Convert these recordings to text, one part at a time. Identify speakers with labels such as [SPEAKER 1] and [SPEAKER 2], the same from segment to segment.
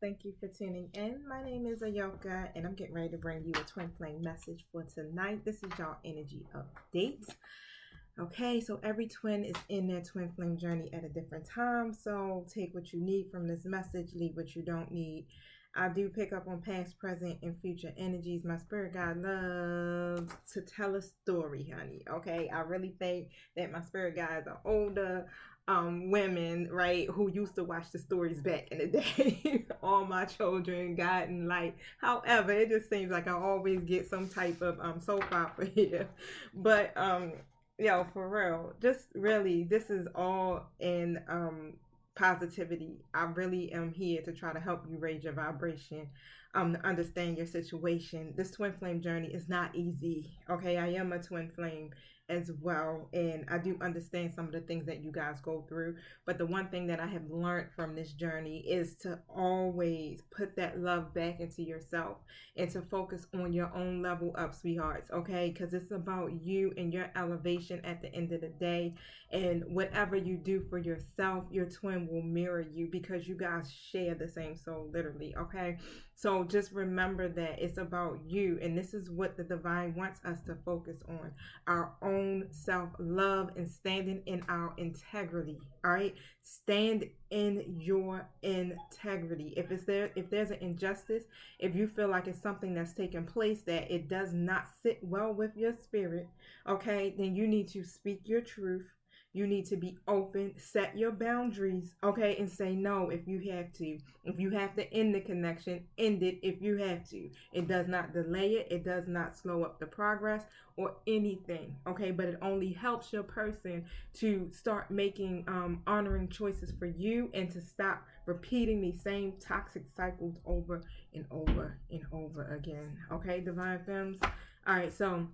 [SPEAKER 1] Thank you for tuning in. My name is Ayoka, and I'm getting ready to bring you a twin flame message for tonight. This is y'all energy update. Okay, so every twin is in their twin flame journey at a different time. So take what you need from this message, leave what you don't need. I do pick up on past, present, and future energies. My spirit guide loves to tell a story, honey. Okay, I really think that my spirit guides are older women, right, who used to watch the stories back in the day. All my children, God and light. However, it just seems like I always get some type of soap opera here. But yo, for real, just really, this is all in positivity. I really am here to try to help you raise your vibration, to understand your situation. This twin flame journey is not easy. Okay, I am a twin flame as well, and I do understand some of the things that you guys go through. But the one thing that I have learned from this journey is to always put that love back into yourself and to focus on your own level up, sweethearts. Okay, because it's about you and your elevation at the end of the day. And whatever you do for yourself, your twin will mirror you because you guys share the same soul, literally. Okay, so just remember that it's about you, and this is what the divine wants us to focus on: our own self love and standing in our integrity. All right, stand in your integrity. If there's an injustice, if you feel like it's something that's taking place that it does not sit well with your spirit, okay, then you need to speak your truth. You need to be open, set your boundaries, okay, and say no if you have to. If you have to end the connection, end it if you have to. It does not delay it, it does not slow up the progress or anything, okay, but it only helps your person to start making honoring choices for you and to stop repeating these same toxic cycles over and over and over again. Okay, divine femmes. All right, so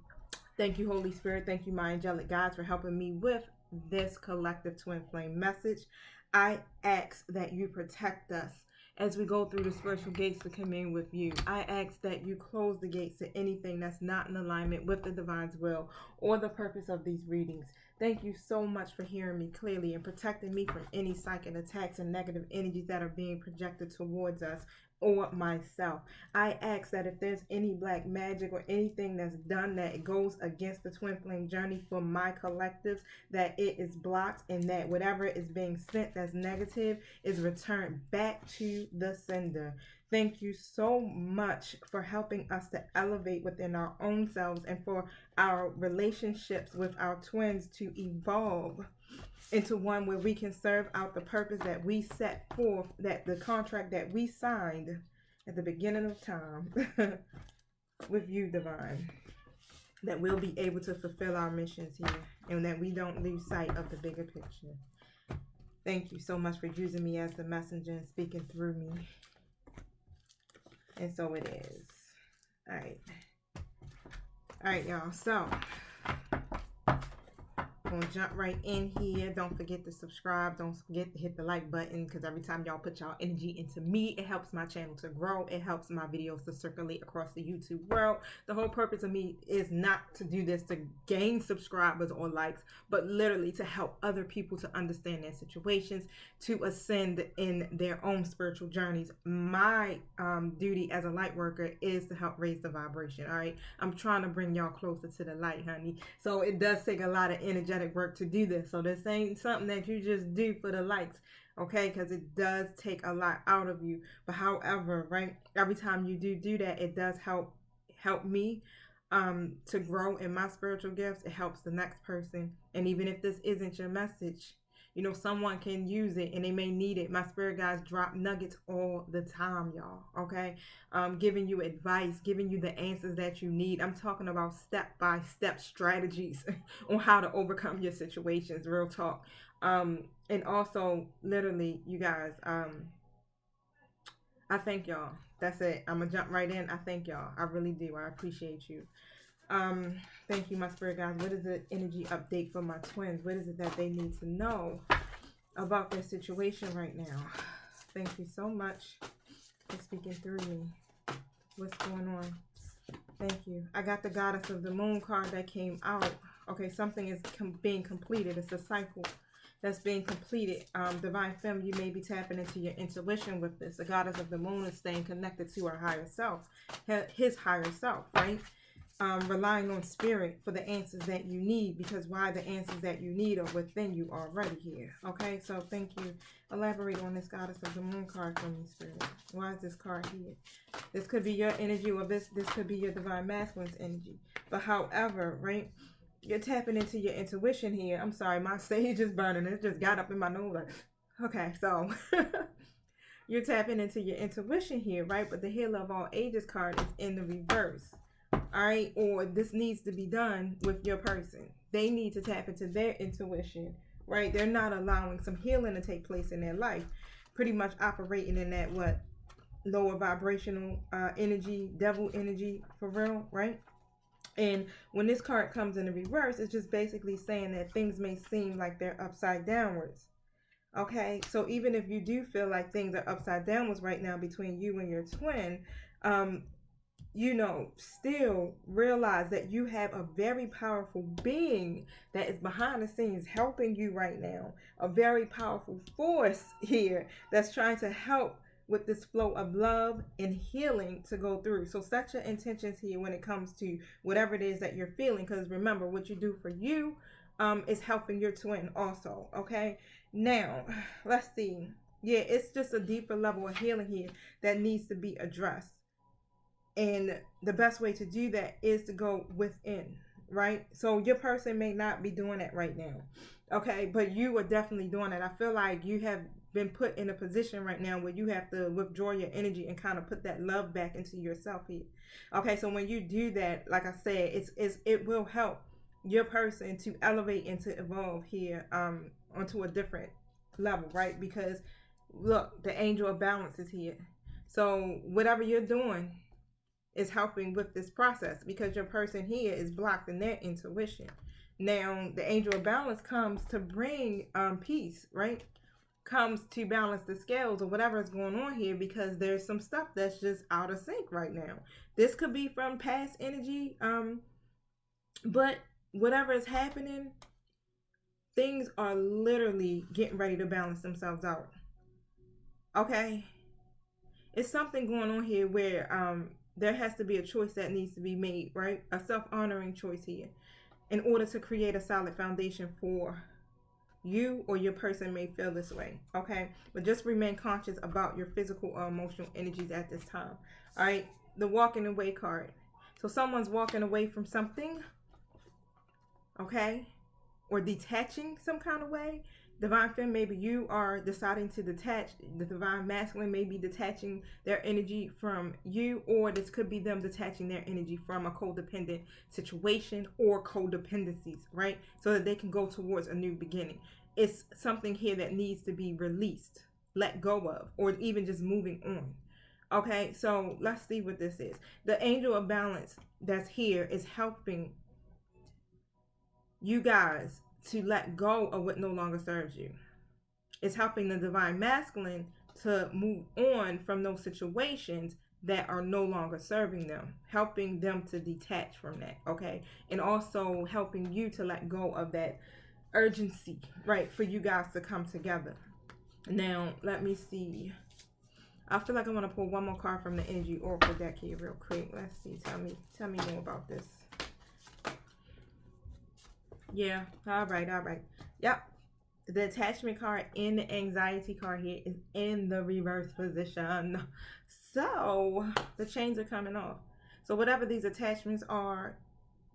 [SPEAKER 1] thank you, Holy Spirit. Thank you, my angelic guides, for helping me with this collective twin flame message. I ask that you protect us as we go through the spiritual gates to commune with you. I ask that you close the gates to anything that's not in alignment with the divine's will or the purpose of these readings. Thank you so much for hearing me clearly and protecting me from any psychic attacks and negative energies that are being projected towards us or myself. I ask that if there's any black magic or anything that's done that goes against the twin flame journey for my collectives, that it is blocked, and that whatever is being sent that's negative is returned back to the sender. Thank you so much for helping us to elevate within our own selves and for our relationships with our twins to evolve into one where we can serve out the purpose that we set forth, that the contract that we signed at the beginning of time with you, divine, that we'll be able to fulfill our missions here and that we don't lose sight of the bigger picture. Thank you so much for using me as the messenger and speaking through me. And so it is. All right, y'all. So gonna jump right in here. Don't forget to subscribe. Don't forget to hit the like button, because every time y'all put y'all energy into me, it helps my channel to grow. It helps my videos to circulate across the YouTube world. The whole purpose of me is not to do this to gain subscribers or likes, but literally to help other people to understand their situations, to ascend in their own spiritual journeys. My duty as a light worker is to help raise the vibration. All right, I'm trying to bring y'all closer to the light, honey. So it does take a lot of energetic work to do this. So this ain't something that you just do for the likes, okay? Because it does take a lot out of you. But however, right, every time you do that, it does help me to grow in my spiritual gifts. It helps the next person. And even if this isn't your message, you know, someone can use it and they may need it. My spirit guides drop nuggets all the time, y'all. Okay, giving you advice, giving you the answers that you need. I'm talking about step-by-step strategies on how to overcome your situations. Real talk. And also, literally, you guys, I thank y'all. That's it. I'm gonna jump right in. I thank y'all. I really do. I appreciate you. Thank you, my spirit guys. What is the energy update for my twins? What is it that they need to know about their situation right now? Thank you so much for speaking through me. What's going on? Thank you. I got the Goddess of the Moon card that came out. Okay, something is being completed. It's a cycle. that's being completed. Divine Femme, you may be tapping into your intuition with this. The goddess of the moon is staying connected to her higher self, his higher self, right? Relying on spirit for the answers that you need, because why, the answers that you need are within you already here. Okay, so thank you. Elaborate on this goddess of the moon card from me, spirit. Why is this card here? This could be your energy, or this could be your divine masculine's energy. But however, right, you're tapping into your intuition here. I'm sorry, my stage is burning. It just got up in my nose. Like, okay, so you're tapping into your intuition here, right? But the Healer of All Ages card is in the reverse. All right, or this needs to be done with your person. They need to tap into their intuition, right? They're not allowing some healing to take place in their life, pretty much operating in that lower vibrational energy, devil energy, for real, right? And when this card comes in the reverse, it's just basically saying that things may seem like they're upside downwards. Okay, so even if you do feel like things are upside downwards right now between you and your twin, you know, still realize that you have a very powerful being that is behind the scenes helping you right now. A very powerful force here that's trying to help with this flow of love and healing to go through. So set your intentions here when it comes to whatever it is that you're feeling, because remember, what you do for you is helping your twin also. Okay, now let's see. Yeah, it's just a deeper level of healing here that needs to be addressed. And the best way to do that is to go within, right? So your person may not be doing that right now, okay? But you are definitely doing it. I feel like you have been put in a position right now where you have to withdraw your energy and kind of put that love back into yourself here. Okay, so when you do that, like I said, it will help your person to elevate and to evolve here onto a different level, right? Because look, the angel of balance is here. So whatever you're doing is helping with this process, because your person here is blocked in their intuition. Now, the angel of balance comes to bring peace, right? Comes to balance the scales or whatever is going on here, because there's some stuff that's just out of sync right now. This could be from past energy, but whatever is happening, things are literally getting ready to balance themselves out. Okay? It's something going on here where there has to be a choice that needs to be made, right? A self-honoring choice here in order to create a solid foundation for you, or your person may feel this way, okay? But just remain conscious about your physical or emotional energies at this time, all right? The walking away card. So someone's walking away from something, okay? Or detaching some kind of way. Divine Femme, maybe you are deciding to detach. The Divine Masculine may be detaching their energy from you, or this could be them detaching their energy from a codependent situation or codependencies, right? So that they can go towards a new beginning. It's something here that needs to be released, let go of, or even just moving on. Okay, so let's see what this is. The angel of balance that's here is helping you guys to let go of what no longer serves you. It's helping the Divine Masculine to move on from those situations that are no longer serving them, helping them to detach from that, okay? And also helping you to let go of that urgency, right, for you guys to come together. Now, let me see. I feel like I want to pull one more card from the Energy Oracle deck here real quick. Let's see. Tell me more about this. Yeah, all right. Yep. The attachment card and the anxiety card here is in the reverse position. So the chains are coming off. So whatever these attachments are,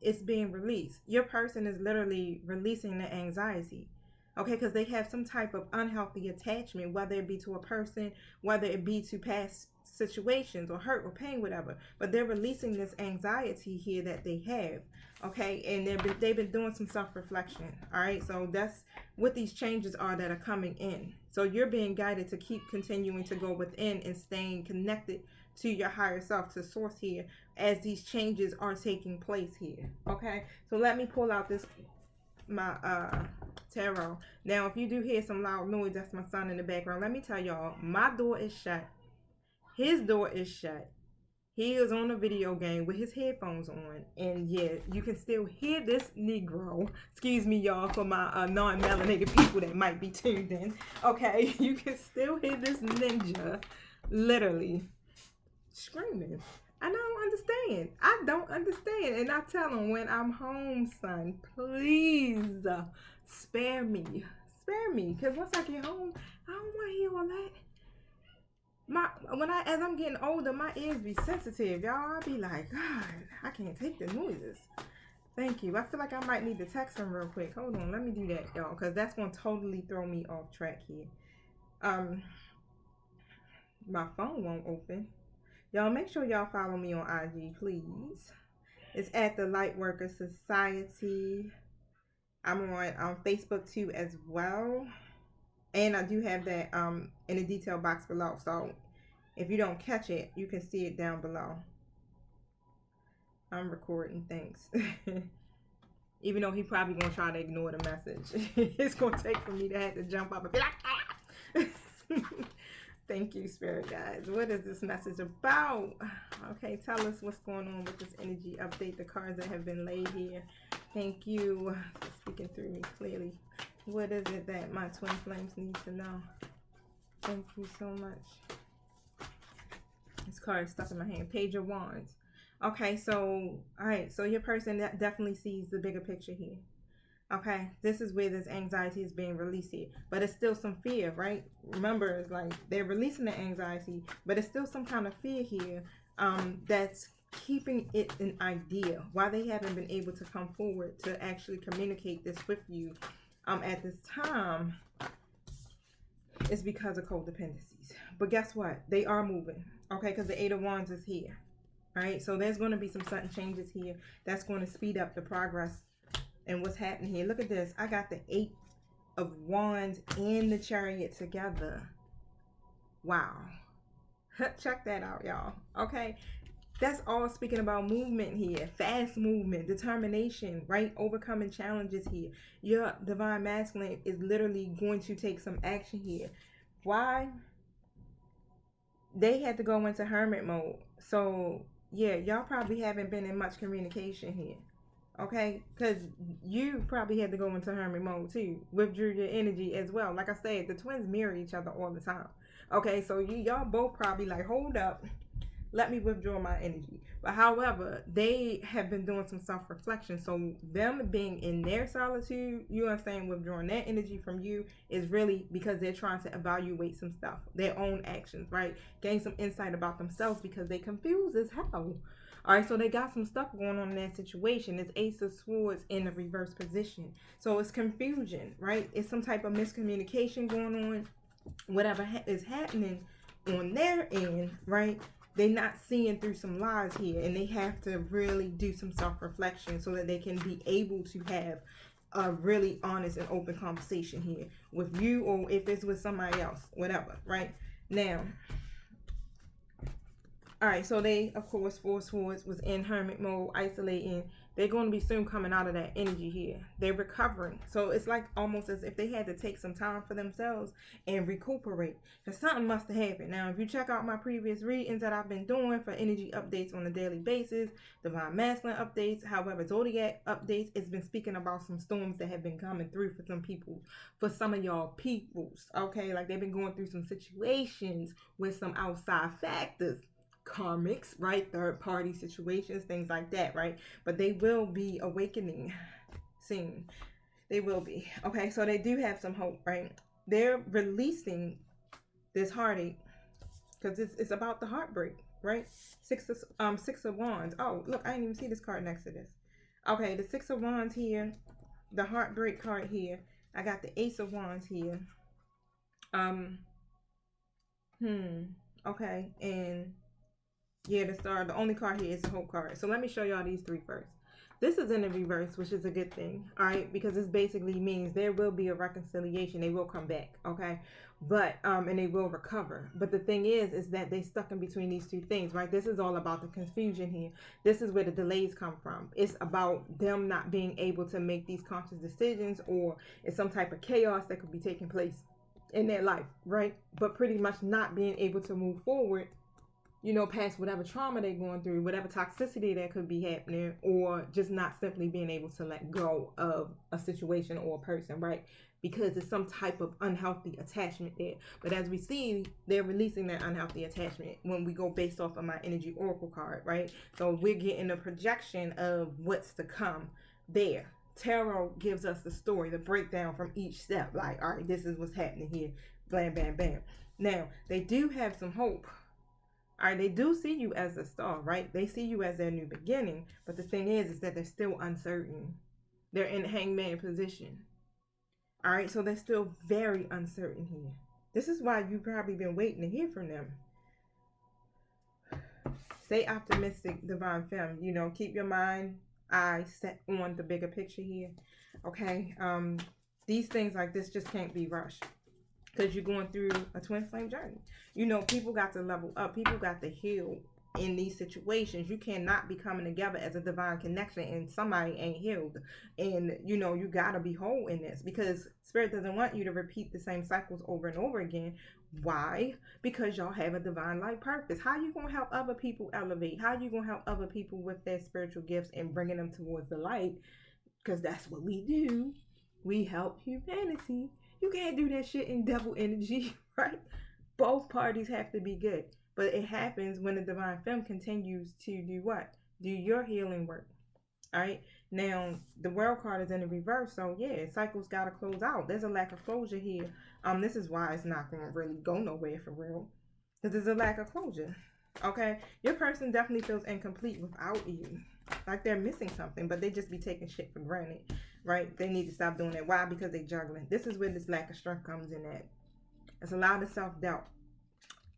[SPEAKER 1] it's being released. Your person is literally releasing the anxiety. Okay, because they have some type of unhealthy attachment, whether it be to a person, whether it be to past situations or hurt or pain, whatever. But they're releasing this anxiety here that they have. Okay, and they've been doing some self-reflection. All right, so that's what these changes are that are coming in. So you're being guided to keep continuing to go within and staying connected to your higher self, to source here, as these changes are taking place here. Okay, so let me pull out my tarot. Now, if you do hear some loud noise, that's my son in the background. Let me tell y'all, my door is shut. His door is shut. He is on a video game with his headphones on, and yeah, you can still hear this Negro. Excuse me, y'all, for my non-melanated people that might be tuned in. Okay, you can still hear this ninja literally screaming. I don't understand. I don't understand. And I tell him, when I'm home, son, please spare me. Spare me. Because once I get home, I don't want to hear all that. As I'm getting older, my ears be sensitive, y'all. I be like, God, I can't take the noises. Thank you. I feel like I might need to text him real quick. Hold on, let me do that, y'all, because that's gonna totally throw me off track here. My phone won't open. Y'all make sure y'all follow me on IG, please. It's at the Lightworker Society. I'm on Facebook too as well. And I do have that in the detail box below. So if you don't catch it, you can see it down below. I'm recording, thanks. Even though he probably gonna try to ignore the message. It's gonna take for me to have to jump up and be like, ah! Thank you, Spirit Guides. What is this message about? Okay, tell us what's going on with this energy update. The cards that have been laid here. Thank you for speaking through me clearly. What is it that my twin flames need to know? Thank you so much. This card is stuck in my hand. Page of Wands. Okay, so, alright, so your person definitely sees the bigger picture here. Okay, this is where this anxiety is being released here. But it's still some fear, right? Remember, it's like they're releasing the anxiety, but it's still some kind of fear here that's keeping it an idea. Why they haven't been able to come forward to actually communicate this with you at this time is because of codependencies. But guess what? They are moving, okay? Because the Eight of Wands is here, right? So there's going to be some sudden changes here that's going to speed up the progress and what's happening here. Look at this. I got the Eight of Wands and the Chariot together. Wow. Check that out, y'all. Okay. That's all speaking about movement here. Fast movement, determination, right? Overcoming challenges here. Your divine masculine is literally going to take some action here. Why? They had to go into hermit mode. So, yeah, y'all probably haven't been in much communication here. Okay? Because you probably had to go into hermit mode too. Withdrew your energy as well. Like I said, the twins mirror each other all the time. Okay? So, y'all both probably like, hold up. Let me withdraw my energy. But however, they have been doing some self-reflection. So them being in their solitude, you understand, withdrawing their energy from you is really because they're trying to evaluate some stuff, their own actions, right? Gain some insight about themselves because they confused as hell. All right, so they got some stuff going on in that situation. It's Ace of Swords in a reverse position. So it's confusion, right? It's some type of miscommunication going on. Whatever is happening on their end, right? They're not seeing through some lies here, and they have to really do some self-reflection so that they can be able to have a really honest and open conversation here with you, or if it's with somebody else, whatever, right? Now, all right, so they, of course, Four Swords was in hermit mode, isolating. They're going to be soon coming out of that energy here. They're recovering. So it's like almost as if they had to take some time for themselves and recuperate. Because something must have happened. Now, if you check out my previous readings that I've been doing for energy updates on a daily basis, divine masculine updates, however, zodiac updates, it's been speaking about some storms that have been coming through for some people, for some of y'all peoples, okay? Like they've been going through some situations with some outside factors. Karmics, right? Third party situations, things like that, right? But they will be awakening soon. They will be. Okay, so they do have some hope, right? They're releasing this heartache because it's about the heartbreak, right? Six of Wands. Oh, look, I didn't even see this card next to this. Okay, the Six of Wands here, the heartbreak card here. I got the Ace of Wands here. Okay, and yeah, the star, the only card here is the hope card. So let me show y'all these three first. This is in the reverse, which is a good thing, all right? Because this basically means there will be a reconciliation. They will come back, okay? But, and they will recover. But the thing is that they stuck in between these two things, right? This is all about the confusion here. This is where the delays come from. It's about them not being able to make these conscious decisions, or it's some type of chaos that could be taking place in their life, right? But pretty much not being able to move forward you know, past whatever trauma they're going through, whatever toxicity that could be happening, or just not simply being able to let go of a situation or a person, right? Because there's some type of unhealthy attachment there. But as we see, they're releasing that unhealthy attachment when we go based off of my energy oracle card, right? So we're getting a projection of what's to come there. Tarot gives us the story, the breakdown from each step. Like, all right, this is what's happening here. Bam, bam, bam. Now, they do have some hope. All right, they do see you as a star, right? They see you as their new beginning. But the thing is that they're still uncertain. They're in hangman position. All right, so they're still very uncertain here. This is why you've probably been waiting to hear from them. Stay optimistic, divine femme. You know, keep your mind, eyes set on the bigger picture here. Okay, these things like this just can't be rushed because you're going through a twin flame journey. You know, people got to level up. People got to heal in these situations. You cannot be coming together as a divine connection and somebody ain't healed. And, you know, you got to be whole in this because Spirit doesn't want you to repeat the same cycles over and over again. Why? Because y'all have a divine life purpose. How you going to help other people elevate? How you going to help other people with their spiritual gifts and bringing them towards the light? Because that's what we do. We help humanity. You can't do that shit in double energy, right? Both parties have to be good. But it happens when the divine femme continues to do what? Do your healing work. All right. Now, the world card is in the reverse. So, yeah, cycles got to close out. There's a lack of closure here. This is why it's not going to really go nowhere for real. Because there's a lack of closure. Okay. Your person definitely feels incomplete without you. Like they're missing something, but they just be taking shit for granted. Right. They need to stop doing that. Why? Because they're juggling. This is where this lack of strength comes in at. It's a lot of self-doubt.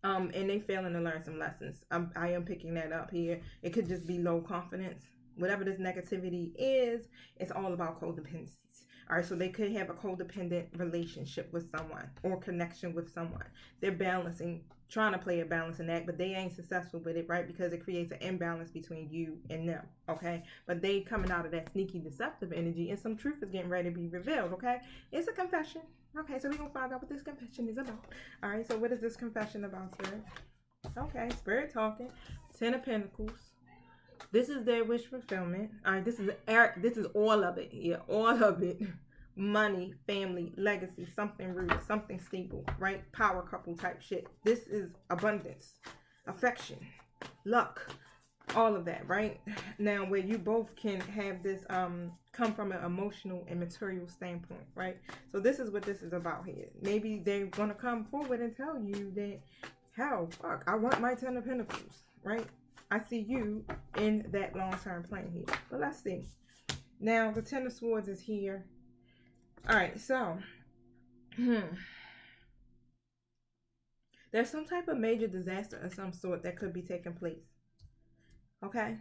[SPEAKER 1] And they failing to learn some lessons. I am picking that up here. It could just be low confidence. Whatever this negativity is, it's all about codependencies. All right, so they could have a codependent relationship with someone or connection with someone. They're balancing, trying to play a balancing act, but they ain't successful with it, right? Because it creates an imbalance between you and them, okay? But they coming out of that sneaky, deceptive energy, and some truth is getting ready to be revealed, okay? It's a confession. Okay, so we're going to find out what this confession is about. All right, so what is this confession about, Spirit? Okay, Spirit talking. 10 of Pentacles. This is their wish fulfillment. All right, this is all of it here. All of it. Money, family, legacy, something rooted, something stable, right? Power couple type shit. This is abundance, affection, luck, all of that, right? Now, where you both can have this come from an emotional and material standpoint, right? So this is what this is about here. Maybe they're going to come forward and tell you that, hell, fuck, I want my 10 of Pentacles, right? I see you in that long-term plan here. But let's see. Now, the 10 of Swords is here. All right, so there's some type of major disaster of some sort that could be taking place. Okay?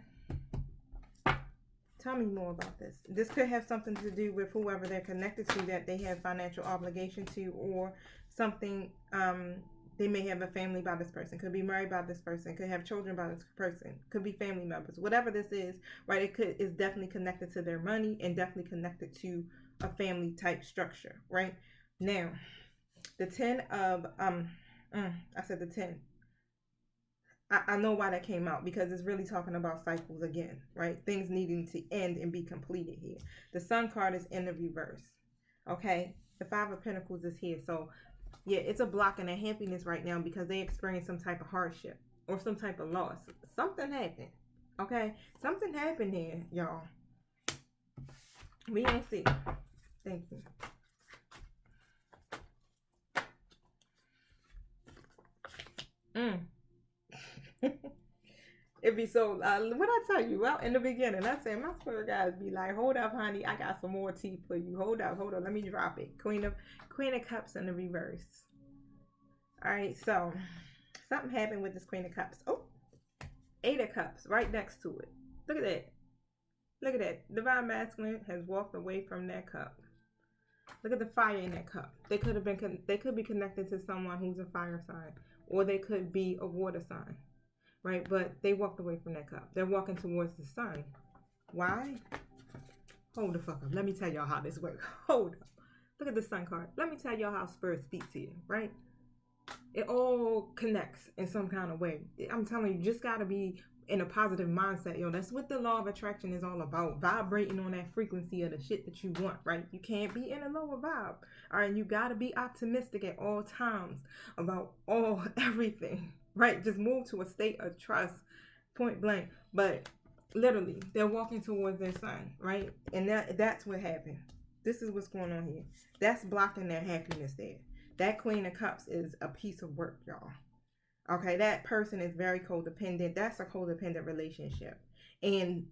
[SPEAKER 1] Tell me more about this. This could have something to do with whoever they're connected to that they have financial obligation to, or something. They may have a family by this person, could be married by this person, could have children by this person, could be family members. Whatever this is, right? Is definitely connected to their money and definitely connected to a family type structure, right? Now, the 10 of I said the 10. I know why that came out, because it's really talking about cycles again, right? Things needing to end and be completed here. The Sun card is in the reverse, okay? The 5 of Pentacles is here. So, yeah, it's a block in their happiness right now because they experience some type of hardship or some type of loss. Something happened, okay? Something happened here, y'all. We ain't see. Thank you. It be so, what I tell you, well, in the beginning, I said, my spirit guys be like, hold up, honey, I got some more tea for you. Hold up, let me drop it. Queen of Cups in the reverse. All right, so something happened with this Queen of Cups. Oh, 8 of Cups right next to it. Look at that. Look at that. Divine Masculine has walked away from that cup. Look at the fire in that cup. They could be connected to someone who's a fire sign, or they could be a water sign, right? But they walked away from that cup. They're walking towards the sun. Why? Hold the fuck up. Let me tell y'all how this works. Hold up. Look at the Sun card. Let me tell y'all how Spirit speaks here, right? It all connects in some kind of way. I'm telling you, just got to be in a positive mindset. Yo, that's what the law of attraction is all about. Vibrating on that frequency of the shit that you want, right? You can't be in a lower vibe. All right, you got to be optimistic at all times about everything, right? Just move to a state of trust, point blank. But literally, they're walking towards their son, right? And that's what happened. This is what's going on here. That's blocking their happiness there. That Queen of Cups is a piece of work, y'all. Okay, that person is very codependent. That's a codependent relationship. And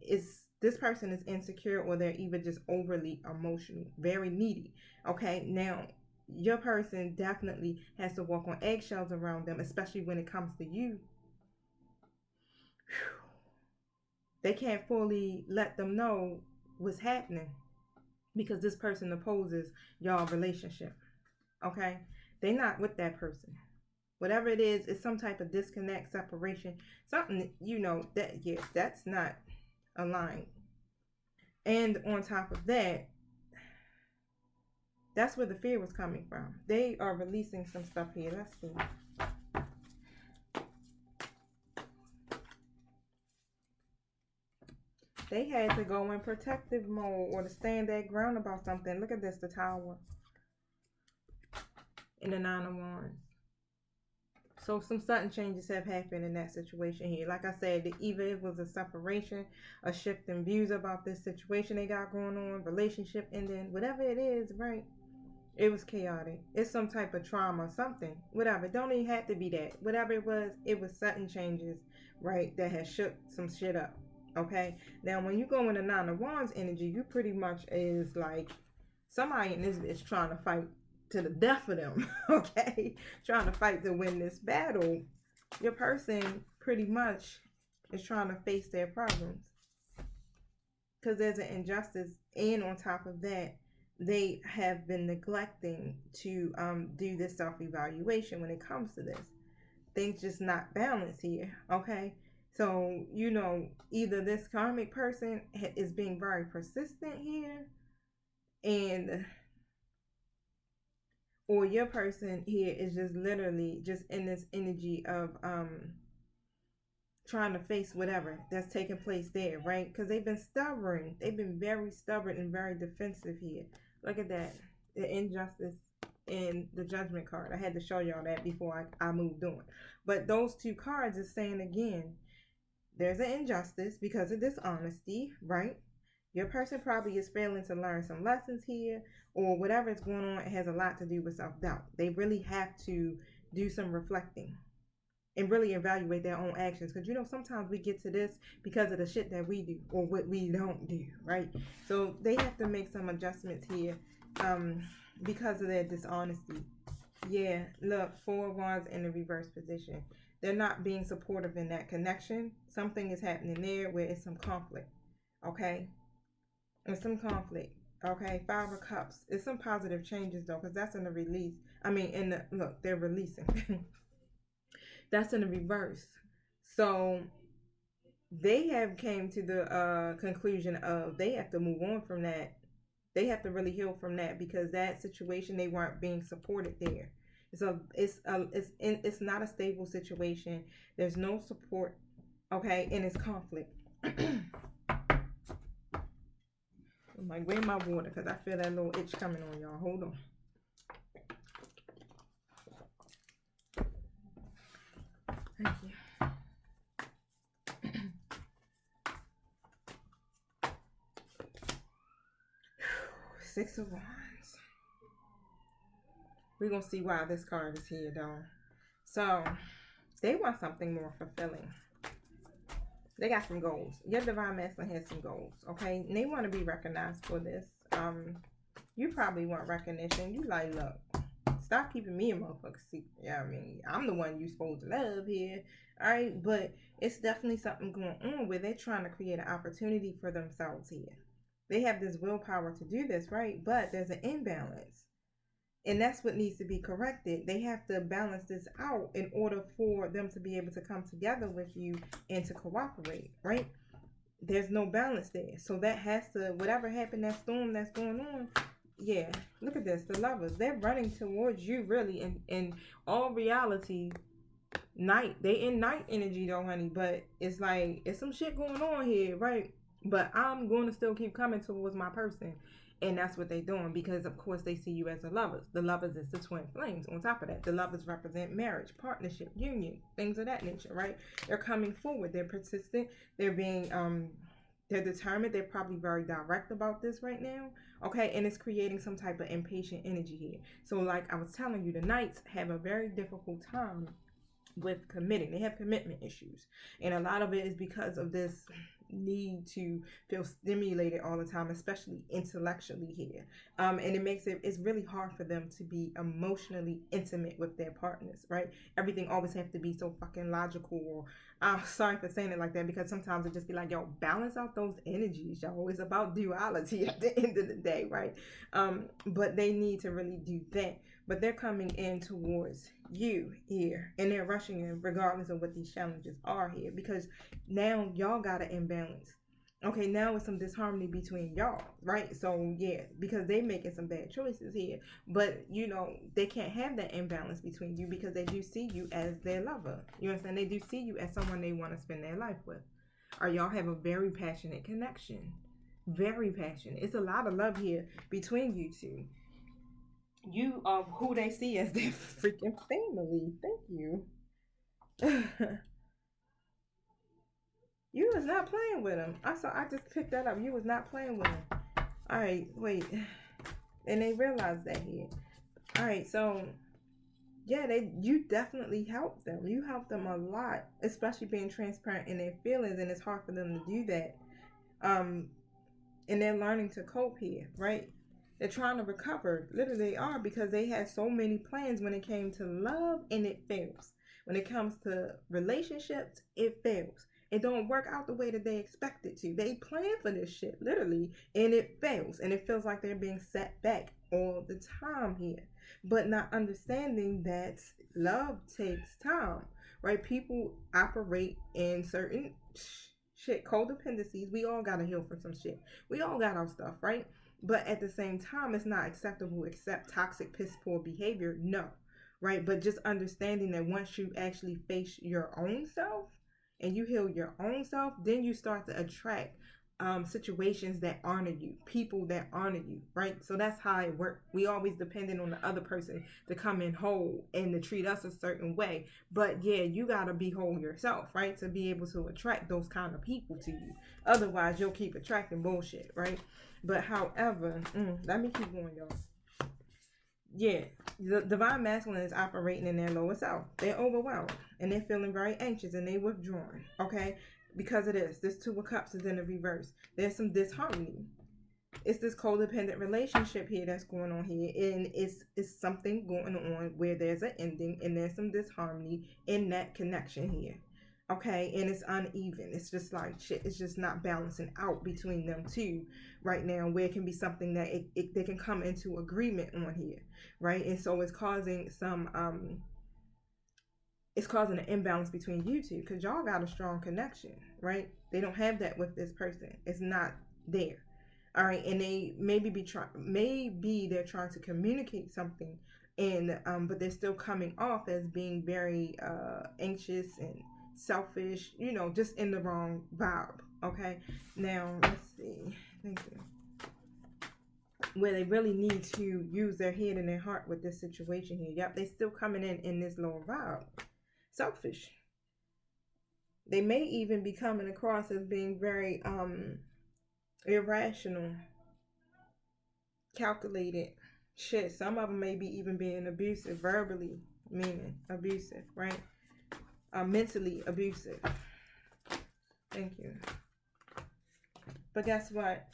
[SPEAKER 1] this person is insecure, or they're even just overly emotional, very needy. Okay, now your person definitely has to walk on eggshells around them, especially when it comes to you. They can't fully let them know what's happening because this person opposes y'all relationship. Okay, they're not with that person. Whatever it is, it's some type of disconnect, separation, something, that's not aligned. And on top of that, that's where the fear was coming from. They are releasing some stuff here. Let's see. They had to go in protective mode or to stand their ground about something. Look at this, the Tower. And the Nine of Wands. So some sudden changes have happened in that situation here. Like I said, either it was a separation, a shift in views about this situation they got going on, relationship ending, whatever it is, right? It was chaotic. It's some type of trauma, something, whatever. Don't even have to be that. Whatever it was sudden changes, right, that has shook some shit up. Okay? Now, when you go in the Nine of Wands energy, you pretty much is like somebody in this is trying to fight to the death of them, okay? Trying to fight to win this battle. Your person pretty much is trying to face their problems because there's an injustice, and on top of that, they have been neglecting to do this self-evaluation when it comes to this. Things just not balanced here, okay? So, either this karmic person is being very persistent here, or your person here is just literally just in this energy of trying to face whatever that's taking place there, right? Because they've been stubborn. They've been very stubborn and very defensive here. Look at that. The injustice and the Judgment card. I had to show y'all that before I moved on. But those two cards is saying again, there's an injustice because of dishonesty, right? Your person probably is failing to learn some lessons here, or whatever is going on, it has a lot to do with self-doubt. They really have to do some reflecting and really evaluate their own actions. Because, sometimes we get to this because of the shit that we do or what we don't do, right? So they have to make some adjustments here because of their dishonesty. Yeah, look, Four of Wands in the reverse position. They're not being supportive in that connection. Something is happening there where it's some conflict, okay? It's some conflict, okay? Five of Cups. It's some positive changes, though, because that's in the release. Look, they're releasing. That's in the reverse. So they have came to the conclusion of they have to move on from that. They have to really heal from that because that situation, they weren't being supported there. It's not a stable situation. There's no support, okay, and it's conflict. I'm like, where's my water? Because I feel that little itch coming on, y'all. Hold on. Thank you. Six of Wands. We're going to see why this card is here, though. So, they want something more fulfilling. They got some goals. Your Divine Masculine has some goals, okay? And they want to be recognized for this. You probably want recognition. You like, look, stop keeping me a motherfucker secret. Yeah, I'm the one you supposed to love here, all right? But it's definitely something going on where they're trying to create an opportunity for themselves here. They have this willpower to do this, right? But there's an imbalance. And that's what needs to be corrected. They have to balance this out in order for them to be able to come together with you and to cooperate, right? There's no balance there. So that has to, whatever happened, that storm that's going on, yeah, look at this. The lovers, they're running towards you, really, in all reality. Night, they in night energy though, honey, but it's like it's some shit going on here, right? But I'm going to still keep coming towards my person, and that's what they're doing, because of course they see you as the lovers. The lovers is the twin flames. On top of that, the lovers represent marriage, partnership, union, things of that nature, right? They're coming forward, they're persistent, they're being they're determined, they're probably very direct about this right now. Okay, and it's creating some type of impatient energy here. So like I was telling you, the knights have a very difficult time with committing. They have commitment issues, and a lot of it is because of this need to feel stimulated all the time, especially intellectually here. And it makes it's really hard for them to be emotionally intimate with their partners, right? Everything always have to be so fucking logical, or I'm sorry for saying it like that, because sometimes it just be like, yo, balance out those energies, y'all. It's about duality at the end of the day, right? But they need to really do that. But they're coming in towards you here, and they're rushing in regardless of what these challenges are here, because now y'all got an imbalance. Okay, now it's some disharmony between y'all, right? So yeah, because they making some bad choices here, but you know they can't have that imbalance between you, because they do see you as their lover. You understand? They do see you as someone they want to spend their life with, or y'all have a very passionate connection, very passionate. It's a lot of love here between you two. You are who they see as their freaking family. Thank you. You was not playing with him. I just picked that up. You was not playing with him. All right, wait. And they realized that here. All right, so yeah, you definitely helped them. You helped them a lot, especially being transparent in their feelings, and it's hard for them to do that. And they're learning to cope here, right? They're trying to recover. Literally, they are, because they had so many plans when it came to love, and it fails. When it comes to relationships, it fails. It don't work out the way that they expect it to. They plan for this shit, literally, and it fails. And it feels like they're being set back all the time here. But not understanding that love takes time, right? People operate in certain shit, codependencies. We all gotta heal from some shit. We all got our stuff, right? But at the same time, it's not acceptable to accept toxic, piss poor behavior. No, right? But just understanding that once you actually face your own self and you heal your own self, then you start to attract situations that honor you, people that honor you, right? So that's how it works. We always dependent on the other person to come in whole and to treat us a certain way. But yeah, you gotta be whole yourself, right? To be able to attract those kind of people to you. Otherwise, you'll keep attracting bullshit, right? But however, let me keep going, y'all. Yeah, the divine masculine is operating in their lower self. They're overwhelmed and they're feeling very anxious and they're withdrawn. Okay, because of this Two of Cups is in the reverse. There's some disharmony. It's this codependent relationship here that's going on here, and it's something going on where there's an ending and there's some disharmony in that connection here. Okay, and it's uneven. It's just like shit. It's just not balancing out between them two right now, where it can be something that they can come into agreement on here, right? And so it's causing it's causing an imbalance between you two, because y'all got a strong connection, right? They don't have that with this person. It's not there. All right, and they maybe they're trying to communicate something, and but they're still coming off as being very anxious and selfish, you know, just in the wrong vibe. Okay, now let's see. Thank you. Where they really need to use their head and their heart with this situation here. Yep, they're still coming in this lower vibe. Selfish. They may even be coming across as being very irrational, calculated. Shit, some of them may be even being abusive, verbally meaning abusive, right? Mentally abusive. Thank you. But guess what?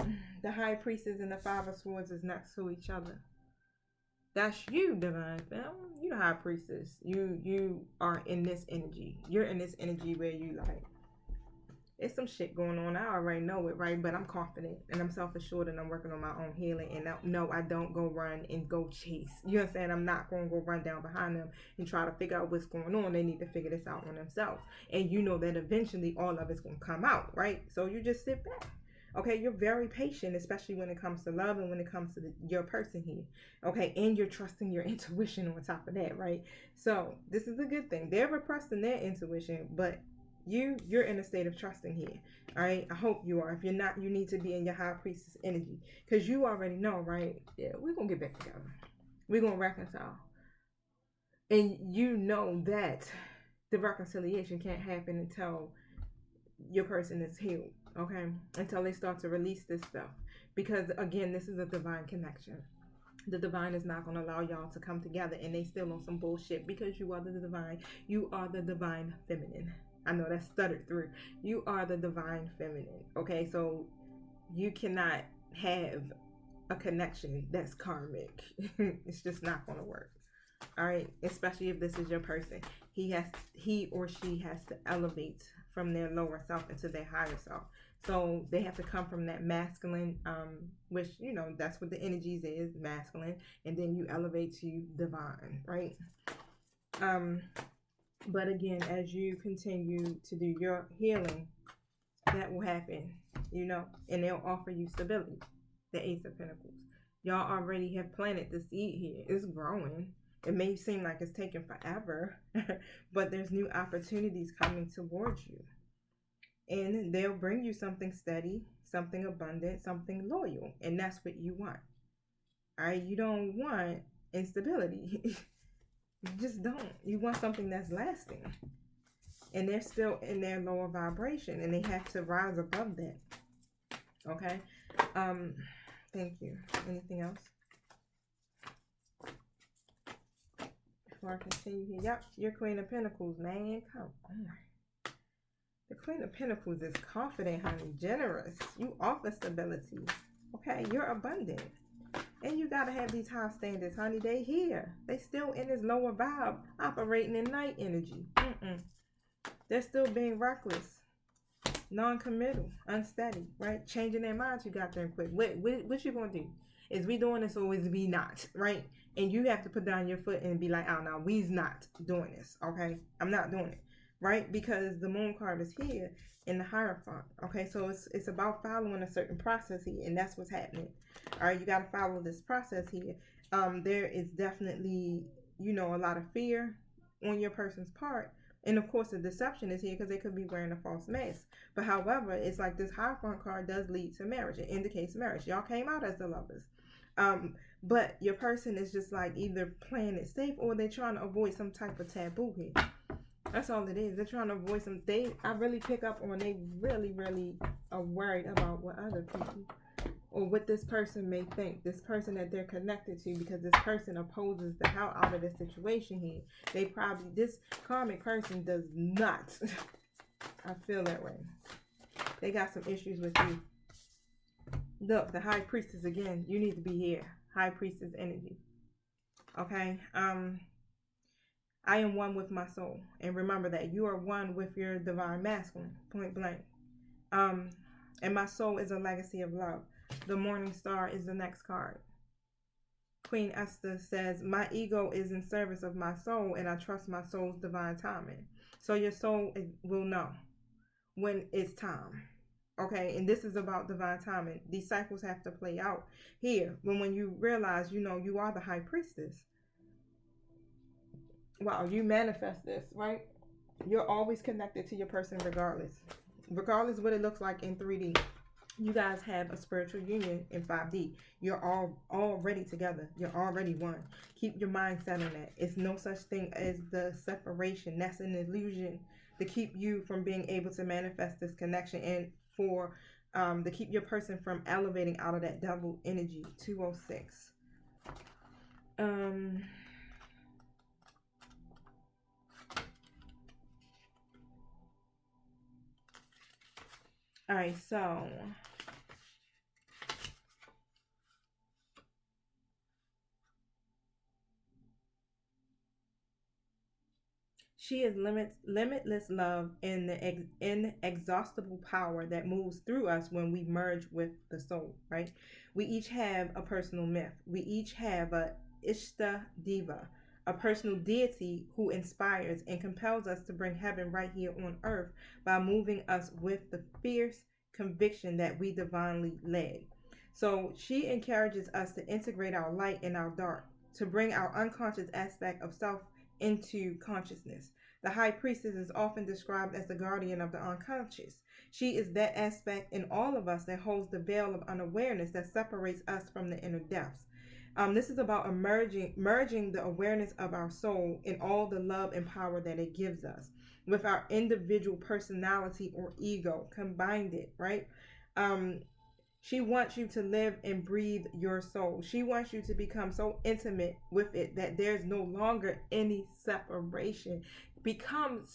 [SPEAKER 1] The High Priestess and the Five of Swords is next to each other. That's you, divine femme. You the High Priestess. You are in this energy. You're in this energy where you like, it's some shit going on. I already know it, right? But I'm confident and I'm self-assured and I'm working on my own healing. And no, I don't go run and go chase. You understand? I'm not going to go run down behind them and try to figure out what's going on. They need to figure this out on themselves. And you know that eventually all of it's going to come out, right? So you just sit back. Okay, you're very patient, especially when it comes to love and when it comes to your person here. Okay, and you're trusting your intuition on top of that, right? So this is a good thing. They're repressing their intuition, but you're in a state of trusting here. All right, I hope you are. If you're not, you need to be in your high priestess energy, because you already know, right? Yeah, we're gonna get back together. We're gonna reconcile, and you know that the reconciliation can't happen until your person is healed, okay? Until they start to release this stuff. Because again, this is a divine connection. The divine is not going to allow y'all to come together and they still on some bullshit, because you are the divine. You are the divine feminine. I know that stuttered through. You are the divine feminine, okay? So you cannot have a connection that's karmic. It's just not going to work. All right, especially if this is your person. He or she has to elevate from their lower self into their higher self. So they have to come from that masculine, which, you know, that's what the energies is, masculine, and then you elevate to divine, right? But again, as you continue to do your healing, that will happen, you know, and they'll offer you stability. The Ace of Pentacles. Y'all already have planted the seed here. It's growing. It may seem like it's taking forever, but there's new opportunities coming towards you. And they'll bring you something steady, something abundant, something loyal. And that's what you want. All right? You don't want instability. You just don't. You want something that's lasting. And they're still in their lower vibration, and they have to rise above that. Okay? Thank you. Anything else? Before I continue here. Yep, your Queen of Pentacles, man. Come on. The Queen of Pentacles is confident, honey. Generous. You offer stability. Okay, you're abundant. And you gotta have these high standards, honey. They here. They still in this lower vibe, operating in night energy. They're still being reckless, non-committal, unsteady, right? Changing their minds, you got them quick. What you gonna do? Is we doing this or is we not, right? And you have to put down your foot and be like, oh no, we's not doing this, okay? I'm not doing it, right? Because the moon card is here in the Hierophant, okay? So it's about following a certain process here, and that's what's happening. All right, you got to follow this process here. There is definitely, you know, a lot of fear on your person's part. And of course, the deception is here because they could be wearing a false mask. But however, it's like this Hierophant card does lead to marriage. It indicates marriage. Y'all came out as the lovers. But your person is just like either playing it safe or they're trying to avoid some type of taboo here. That's all it is. They're trying to avoid some. I really pick up on they really, really are worried about what other people or what this person may think. This person that they're connected to, because this person opposes the hell out of the situation here. They probably, this karmic person does not. I feel that way. They got some issues with you. Look, the High Priestess again. You need to be here. High Priestess energy. Okay. I am one with my soul. And remember that you are one with your divine masculine. Point blank. And my soul is a legacy of love. The Morning Star is the next card. Queen Esther says, my ego is in service of my soul, and I trust my soul's divine timing. So your soul will know when it's time. Okay, and this is about divine timing. These cycles have to play out here. When you realize, you know, you are the High Priestess. Wow, you manifest this, right? You're always connected to your person regardless. Regardless what it looks like in 3D. You guys have a spiritual union in 5D. You're all already together. You're already one. Keep your mind set on that. It's no such thing as the separation. That's an illusion to keep you from being able to manifest this connection, and for to keep your person from elevating out of that double energy. 206. All right, so she is limitless love and the inexhaustible power that moves through us when we merge with the soul, right? We each have a personal myth. We each have a Ishta Diva, a personal deity who inspires and compels us to bring heaven right here on earth by moving us with the fierce conviction that we divinely led. So she encourages us to integrate our light and our dark, to bring our unconscious aspect of self into consciousness. The high priestess is often described as the guardian of the unconscious. She is that aspect in all of us that holds the veil of unawareness that separates us from the inner depths. This is about merging the awareness of our soul in all the love and power that it gives us with our individual personality or ego, combined it, right? She wants you to live and breathe your soul. She wants you to become so intimate with it that there's no longer any separation. Become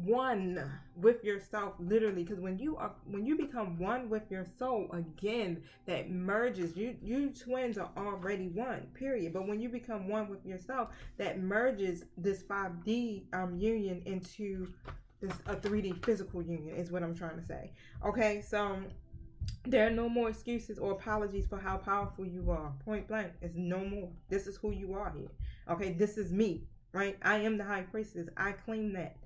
[SPEAKER 1] one with yourself, literally, because when you become one with your soul, again, that merges. You twins are already one, period. But when you become one with yourself, that merges this 5D union into a 3D physical union, is what I'm trying to say. Okay, so there are no more excuses or apologies for how powerful you are. Point blank, it's no more. This is who you are here. Okay, this is me, right? I am the high priestess. I claim that.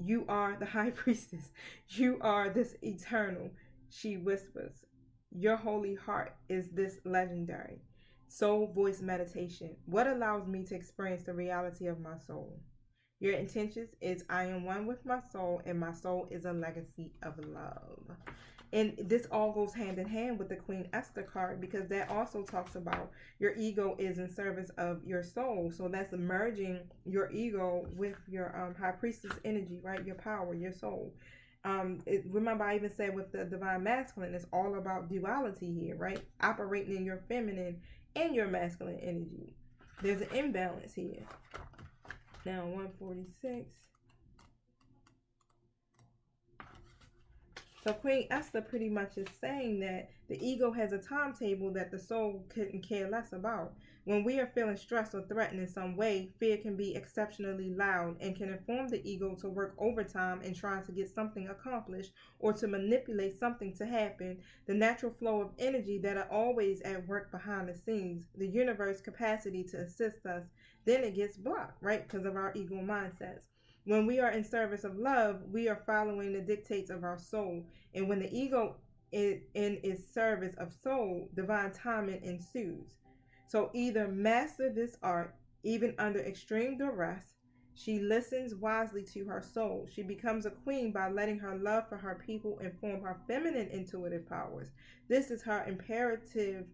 [SPEAKER 1] You are the high priestess. You are this eternal. She whispers. Your holy heart is this legendary soul voice meditation. What allows me to experience the reality of my soul? Your intentions is I am one with my soul, and my soul is a legacy of love. And this all goes hand in hand with the Queen Esther card, because that also talks about your ego is in service of your soul. So that's merging your ego with your high priestess energy, right? Your power, your soul. Remember, I even said with the divine masculine, it's all about duality here, right? Operating in your feminine and your masculine energy. There's an imbalance here. Now 146. So Queen Esther pretty much is saying that the ego has a timetable that the soul couldn't care less about. When we are feeling stressed or threatened in some way, fear can be exceptionally loud and can inform the ego to work overtime in trying to get something accomplished or to manipulate something to happen. The natural flow of energy that are always at work behind the scenes, the universe capacity to assist us, then it gets blocked, right? Because of our ego mindsets. When we are in service of love, we are following the dictates of our soul. And when the ego is in its service of soul, divine timing ensues. So either master this art, even under extreme duress. She listens wisely to her soul. She becomes a queen by letting her love for her people inform her feminine intuitive powers. This is her imperative.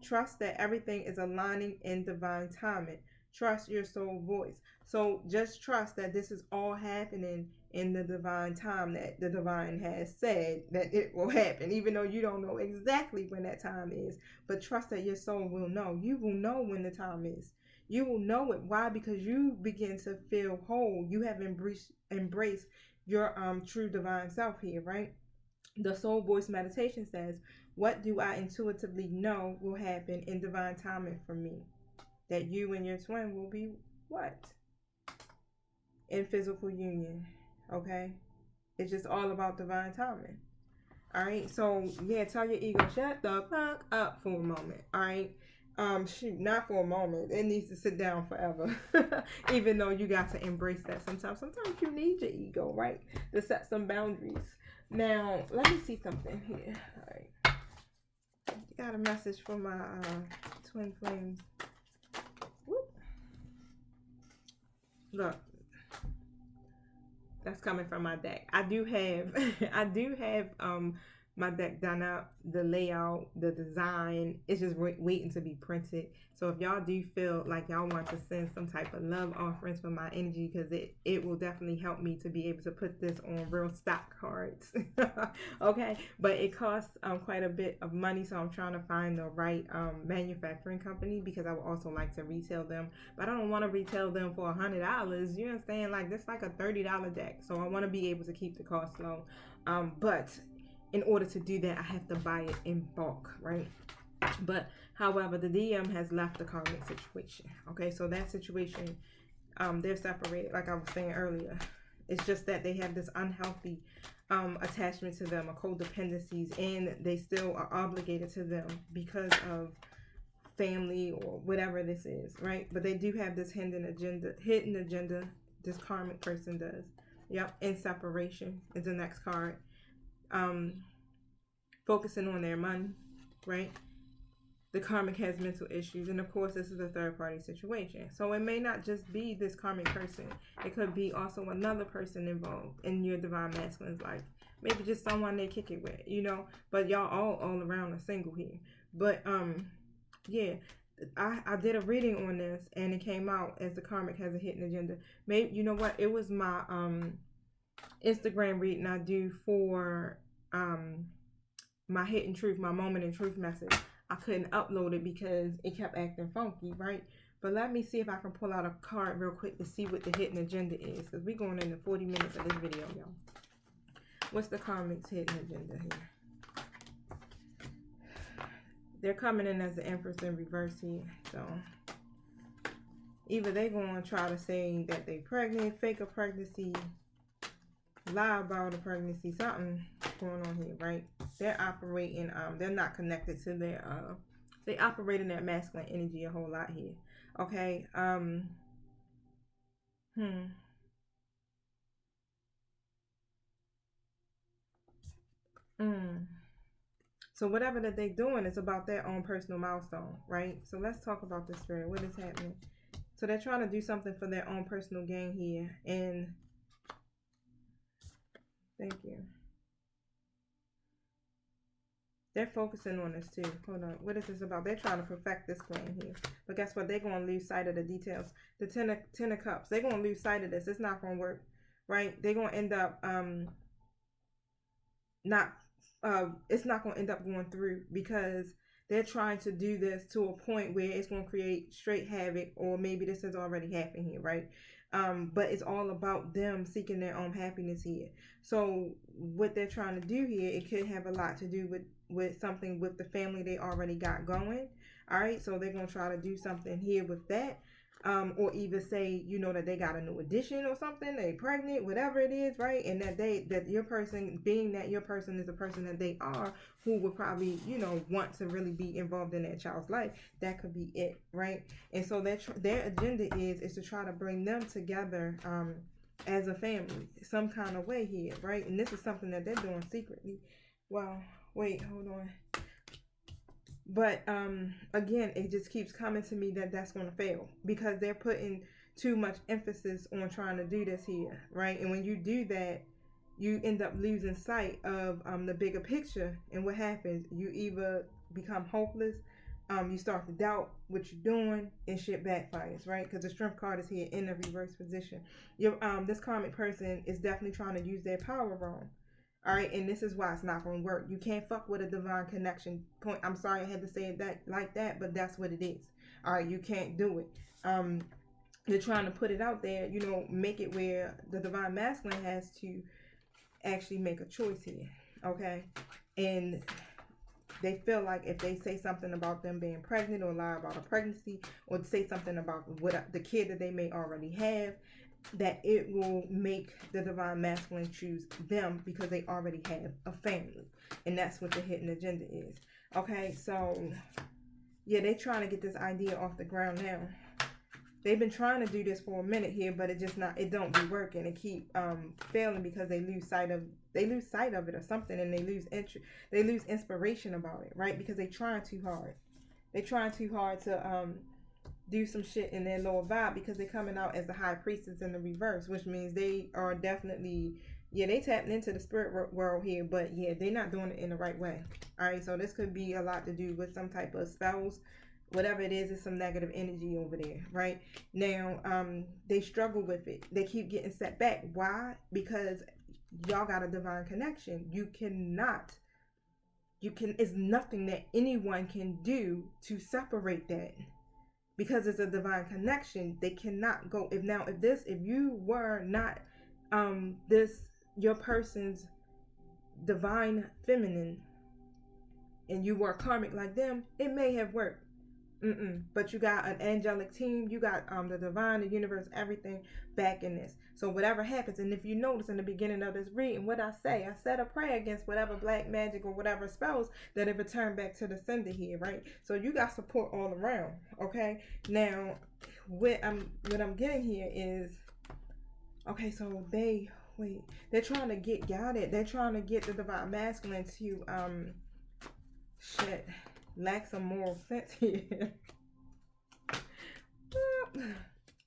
[SPEAKER 1] Trust that everything is aligning in divine timing. Trust your soul voice. So just trust that this is all happening in the divine time that the divine has said that it will happen, even though you don't know exactly when that time is. But trust that your soul will know. You will know when the time is. You will know it. Why? Because you begin to feel whole. You have embraced your true divine self here, right? The soul voice meditation says, what do I intuitively know will happen in divine timing for me? That you and your twin will be what? In physical union. Okay? It's just all about divine timing. Alright? So, yeah, tell your ego, shut the fuck up for a moment. Alright? Shoot, not for a moment. It needs to sit down forever. Even though you got to embrace that sometimes. Sometimes you need your ego, right? To set some boundaries. Now, let me see something here. Alright. Got a message from my twin flames. Whoop. Look, that's coming from my deck. I do have my deck done up, the layout, the design. It's just waiting to be printed. So if y'all do feel like y'all want to send some type of love offerings for my energy, because it will definitely help me to be able to put this on real stock cards. Okay, but it costs quite a bit of money, so I'm trying to find the right manufacturing company, because I would also like to retail them, but I don't want to retail them for $100. You understand? Like, this like a $30 deck, so I want to be able to keep the cost low. But in order to do that, I have to buy it in bulk, right? But however, the DM has left the karmic situation. Okay, so that situation, they're separated, like I was saying earlier. It's just that they have this unhealthy attachment to them, or codependencies, and they still are obligated to them because of family or whatever this is, right? But they do have this hidden agenda, this karmic person does. Yep, in separation is the next card. Focusing on their money, right? The karmic has mental issues, and of course this is a third party situation, so it may not just be this karmic person. It could be also another person involved in your divine masculine's life, maybe just someone they kick it with, you know, but y'all all around are single here. But yeah, I did a reading on this and it came out as the karmic has a hidden agenda. Maybe, you know what, it was my Instagram reading I do for my hidden truth, my moment in truth message. I couldn't upload it because it kept acting funky, right? But let me see if I can pull out a card real quick to see what the hidden agenda is, because we're going into 40 minutes of this video, y'all. What's the karmic's hidden agenda here? They're coming in as the Empress in reverse here. So either they're going to try to say that they're pregnant, fake a pregnancy, lie about a pregnancy, something going on here, right? They're operating, they're not connected to their, they operate in that masculine energy a whole lot here. Okay, So whatever that they're doing is about their own personal milestone, right? So let's talk about this spirit. What is happening? So they're trying to do something for their own personal gain here, and thank you. They're focusing on this too. Hold on. What is this about? They're trying to perfect this plan here. But guess what? They're going to lose sight of the details. The ten of cups. They're going to lose sight of this. It's not going to work, right? They're going to end up it's not going to end up going through because they're trying to do this to a point where it's going to create straight havoc, or maybe this has already happened here, right? But it's all about them seeking their own happiness here. So what they're trying to do here, it could have a lot to do with something with the family they already got going. All right, so they're going to try to do something here with that. Or even say, you know, that they got a new addition or something, they pregnant, whatever it is, right? And that your person, being that your person is the person that they are, who would probably, you know, want to really be involved in that child's life, that could be it, right? And so their agenda is to try to bring them together as a family, some kind of way here, right? And this is something that they're doing secretly. Well, wait, hold on. But again, it just keeps coming to me that that's going to fail because they're putting too much emphasis on trying to do this here, right? And when you do that, you end up losing sight of the bigger picture. And what happens? You either become hopeless, you start to doubt what you're doing, and shit backfires, right? Because the Strength card is here in the reverse position. This karmic person is definitely trying to use their power wrong. All right, and this is why it's not going to work. You can't fuck with a divine connection point. I'm sorry I had to say it that like that, but that's what it is. All right, you can't do it. They're trying to put it out there, you know, make it where the divine masculine has to actually make a choice here, okay? And they feel like if they say something about them being pregnant or lie about a pregnancy or say something about what the kid that they may already have, that it will make the divine masculine choose them because they already have a family. And that's what the hidden agenda is. Okay, so yeah, they're trying to get this idea off the ground now. They've been trying to do this for a minute here, but it don't be working. It keep failing because they lose sight of it or something, and they lose inspiration about it, right? Because they trying too hard. They trying too hard to do some shit in their lower vibe because they're coming out as the high priestess in the reverse, which means they are definitely, they tapping into the spirit world here, but they're not doing it in the right way. All right, so this could be a lot to do with some type of spells, whatever it is some negative energy over there. Right now, they struggle with it. They keep getting set back. Why? Because y'all got a divine connection. It's nothing that anyone can do to separate that. Because it's a divine connection, they cannot go. If you were not your person's divine feminine and you were karmic like them, it may have worked. But you got an angelic team, you got the divine, the universe, everything back in this. So whatever happens, and if you notice in the beginning of this reading, what I said a prayer against whatever black magic or whatever spells that it returned back to the sender here, right? So you got support all around. Okay, now what I'm getting here is, okay, so they wait. They're trying to get guided. They're trying to get the divine masculine to lack some moral sense here.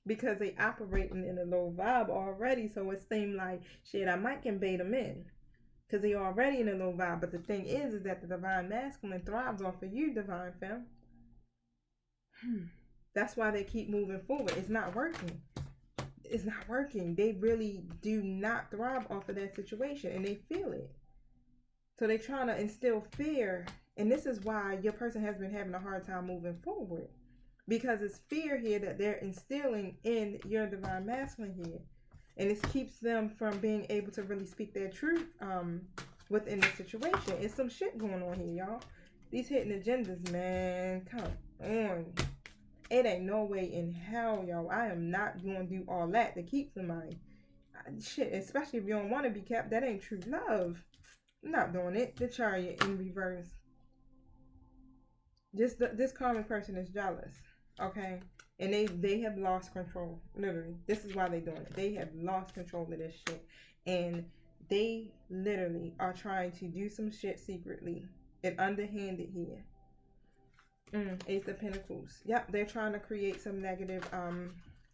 [SPEAKER 1] Because they operating in a low vibe already, so it seemed like shit, I might can bait them in. Because they already in a low vibe. But the thing is that the divine masculine thrives off of you, divine femme. That's why they keep moving forward. It's not working. It's not working. They really do not thrive off of that situation, and they feel it. So they're trying to instill fear, and this is why your person has been having a hard time moving forward, because it's fear here that they're instilling in your divine masculine here, and it keeps them from being able to really speak their truth within the situation. It's some shit going on here, y'all. These hidden agendas, man, come on. It ain't no way in hell, y'all. I am not going to do all that to keep somebody. Shit, especially if you don't want to be kept. That ain't true love. I'm not doing it. The Chariot in reverse. This karmic person is jealous, okay? And they have lost control. Literally. This is why they're doing it. They have lost control of this shit. And they literally are trying to do some shit secretly and underhanded here. Ace of Pentacles. Yep, they're trying to create some negative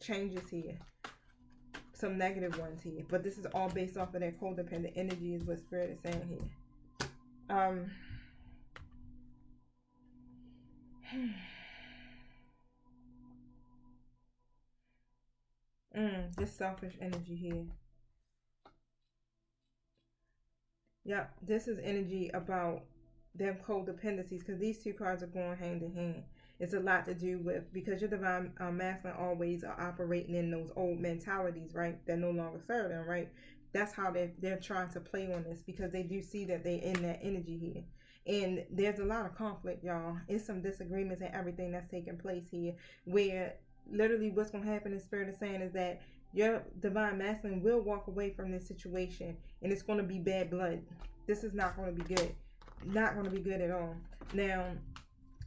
[SPEAKER 1] changes here. Some negative ones here. But this is all based off of their codependent energy is what Spirit is saying here. This selfish energy here. Yep, this is energy about them codependencies, because these two cards are going hand in hand. It's a lot to do with, because your divine masculine always are operating in those old mentalities, right, that no longer serve them, right? That's how they're trying to play on this, because they do see that they're in that energy here. And there's a lot of conflict, y'all. It's some disagreements and everything that's taking place here, where literally what's going to happen, in Spirit is saying, is that your divine masculine will walk away from this situation, and it's going to be bad blood. This is not going to be good. Not going to be good at all. Now,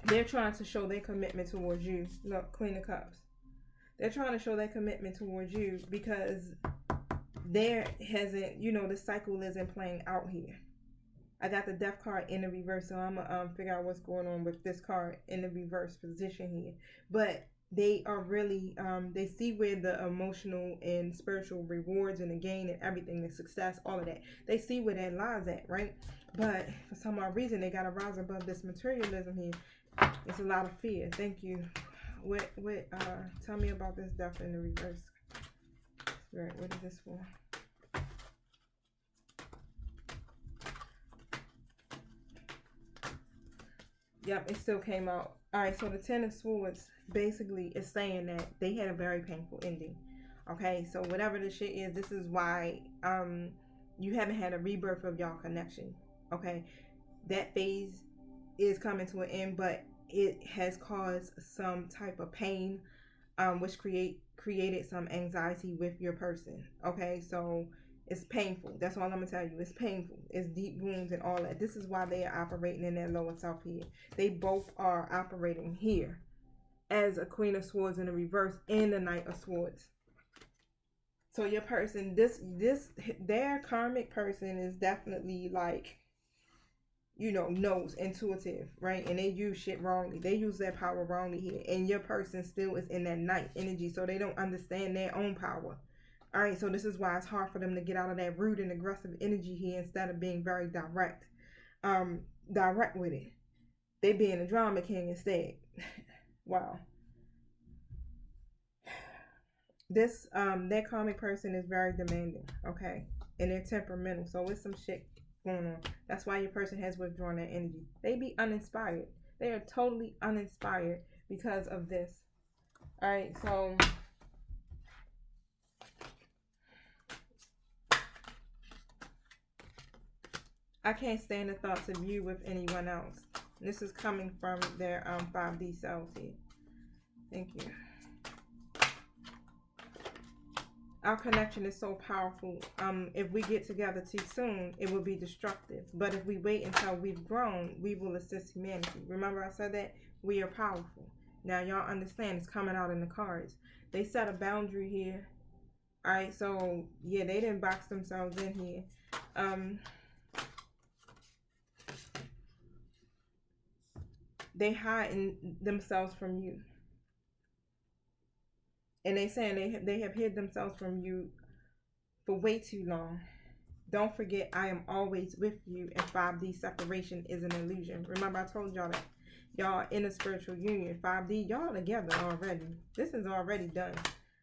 [SPEAKER 1] they're trying to show their commitment towards you. Look, Queen of Cups. They're trying to show their commitment towards you because there hasn't, the cycle isn't playing out here. I got the Death card in the reverse, so I'm going to figure out what's going on with this card in the reverse position here. But they are really, they see where the emotional and spiritual rewards and the gain and everything, the success, all of that. They see where that lies at, right? But for some odd reason, they got to rise above this materialism here. It's a lot of fear. Thank you. Tell me about this Death in the reverse. Right, what is this for? Yep, it still came out. Alright, so the Ten of Swords basically is saying that they had a very painful ending. Okay, so whatever the shit is, this is why you haven't had a rebirth of y'all connection. Okay, that phase is coming to an end, but it has caused some type of pain, which created some anxiety with your person. Okay, so it's painful. That's all I'm gonna tell you. It's painful. It's deep wounds and all that. This is why they are operating in their lower self here. They both are operating here as a Queen of Swords in the reverse and the Knight of Swords. So your person, their karmic person is definitely like, knows, intuitive, right? And they use shit wrongly. They use their power wrongly here. And your person still is in that Knight energy, so they don't understand their own power. All right, so this is why it's hard for them to get out of that rude and aggressive energy here instead of being very direct with it. They being a drama king instead. Wow. This that karmic person is very demanding, okay? And they're temperamental, so it's some shit going on. That's why your person has withdrawn that energy. They be uninspired. They are totally uninspired because of this. All right, so I can't stand the thoughts of you with anyone else. This is coming from their 5D cells here. Thank you. Our connection is so powerful. If we get together too soon, it will be destructive. But if we wait until we've grown, we will assist humanity. Remember I said that? We are powerful. Now y'all understand it's coming out in the cards. They set a boundary here. All right, so yeah, they didn't box themselves in here. They hiding themselves from you, and they saying they have hid themselves from you for way too long. Don't forget, I am always with you, and 5D separation is an illusion. Remember, I told y'all that. Y'all in a spiritual union. 5D, y'all together already. This is already done.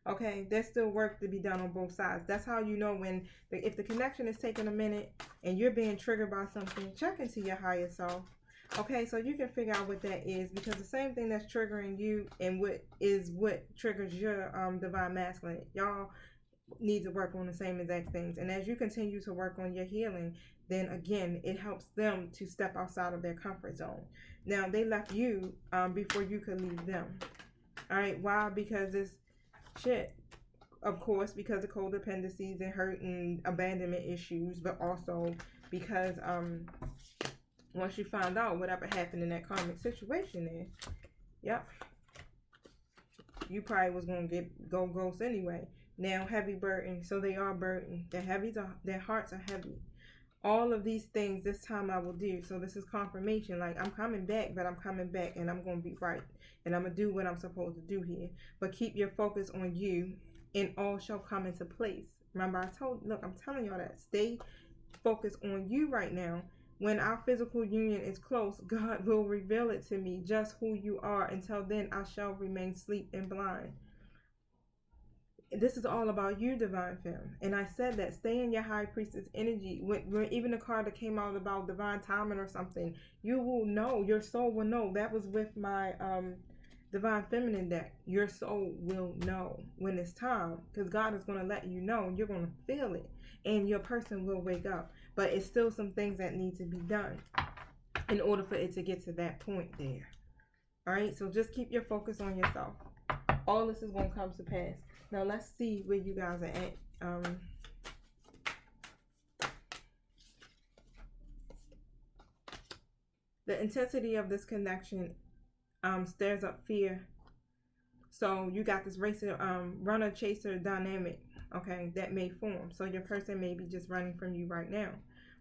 [SPEAKER 1] Okay, there's still work to be done on both sides. That's how you know when, if the connection is taking a minute and you're being triggered by something, check into your higher self. Okay, so you can figure out what that is, because the same thing that's triggering you and what triggers your divine masculine. Y'all need to work on the same exact things. And as you continue to work on your healing, then again, it helps them to step outside of their comfort zone. Now, they left you before you could leave them. All right, why? Because this shit, of course, because of codependencies and hurt and abandonment issues, but also because once you find out whatever happened in that karmic situation there, yep, you probably was gonna go ghost anyway. Now, heavy burden, so they are burdened. Their hearts are heavy. All of these things this time I will do. So this is confirmation. Like, I'm coming back, but I'm coming back and I'm going to be right. And I'm going to do what I'm supposed to do here. But keep your focus on you, and all shall come into place. Remember, I'm telling y'all that. Stay focused on you right now. When our physical union is close, God will reveal it to me, just who you are. Until then, I shall remain asleep and blind. This is all about you, divine femme. And I said that, stay in your high priestess energy. When even the card that came out about divine timing or something, you will know, your soul will know. That was with my divine feminine deck. Your soul will know when it's time, because God is going to let you know, and you're going to feel it, and your person will wake up. But it's still some things that need to be done in order for it to get to that point there. All right, so just keep your focus on yourself. All this is going to come to pass. Now let's see where you guys are at. The intensity of this connection stirs up fear. So you got this racer, runner chaser dynamic, okay, that may form. So your person may be just running from you right now.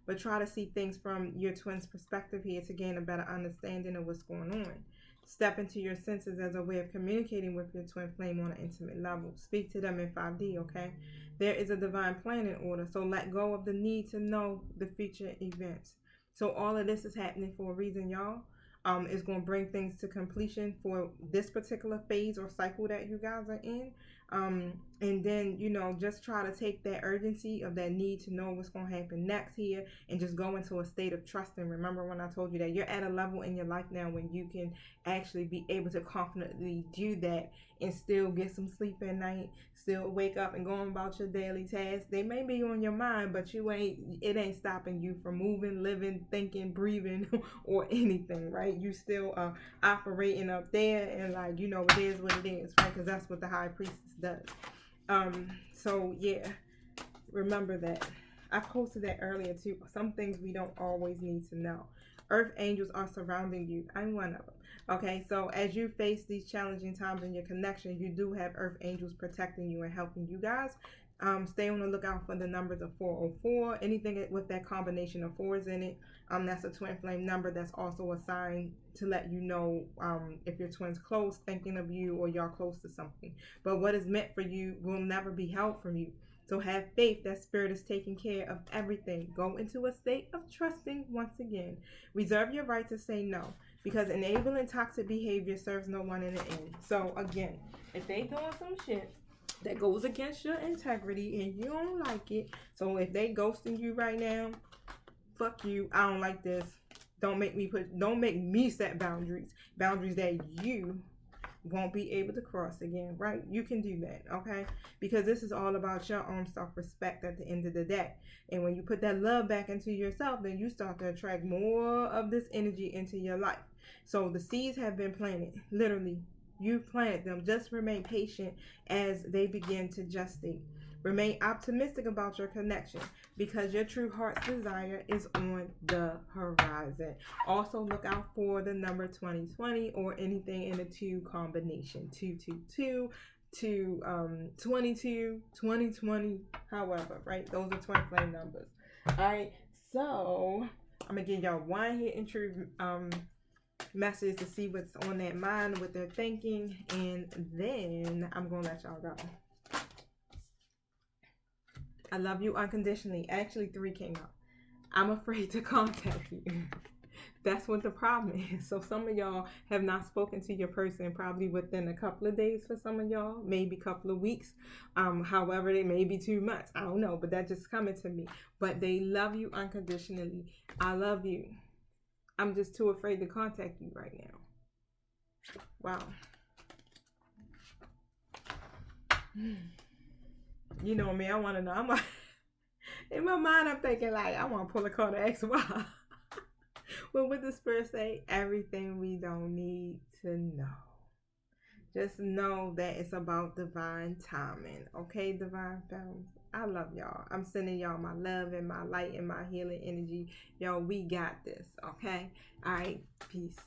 [SPEAKER 1] But try to see things from your twin's perspective here to gain a better understanding of what's going on. Step into your senses as a way of communicating with your twin flame on an intimate level. Speak to them in 5D, okay? There is a divine plan in order, so let go of the need to know the future events. So all of this is happening for a reason, y'all. It's going to bring things to completion for this particular phase or cycle that you guys are in. And then, just try to take that urgency of that need to know what's going to happen next here and just go into a state of trust. And remember when I told you that you're at a level in your life now when you can actually be able to confidently do that and still get some sleep at night, still wake up and going about your daily tasks. They may be on your mind, but it ain't stopping you from moving, living, thinking, breathing, or anything, right? You still are operating up there, and it is what it is, right? Because that's what the high priestess does. So yeah, remember that. I posted that earlier too. Some things we don't always need to know. Earth angels are surrounding you. I'm one of them. Okay, so as you face these challenging times in your connection, you do have earth angels protecting you and helping you guys. Stay on the lookout for the numbers of 404. Anything with that combination of fours in it. That's a twin flame number. That's also a sign to let you know if your twin's close, thinking of you, or y'all close to something. But what is meant for you will never be held from you. So have faith that spirit is taking care of everything. Go into a state of trusting once again. Reserve your right to say no, because enabling toxic behavior serves no one in the end. So again, if they doing some shit that goes against your integrity and you don't like it, so if they ghosting you right now, fuck you, I don't like this. Don't make me set boundaries that you won't be able to cross again, right? You can do that, okay? Because this is all about your own self-respect at the end of the day. And when you put that love back into yourself, then you start to attract more of this energy into your life. So the seeds have been planted, literally. You've planted them. Just remain patient as they begin to gestate. Remain optimistic about your connection, because your true heart's desire is on the horizon. Also, look out for the number 2020 or anything in the 2 combination. 222, to 22, 2020, however, right? Those are twin flame numbers. All right, so I'm gonna give y'all one hidden truth message to see what's on their mind, what they're thinking, and then I'm gonna let y'all go. I love you unconditionally. Actually, 3 came out. I'm afraid to contact you. That's what the problem is. So some of y'all have not spoken to your person probably within a couple of days for some of y'all, maybe a couple of weeks. However, it may be 2 months. I don't know, but that just coming to me. But they love you unconditionally. I love you. I'm just too afraid to contact you right now. Wow. You know me, I want to know. I'm like, in my mind, I'm thinking like, I want to pull a card to ask why. But what the Spirit say? Everything we don't need to know. Just know that it's about divine timing. Okay, divine balance. I love y'all. I'm sending y'all my love and my light and my healing energy. Y'all, we got this. Okay? All right. Peace.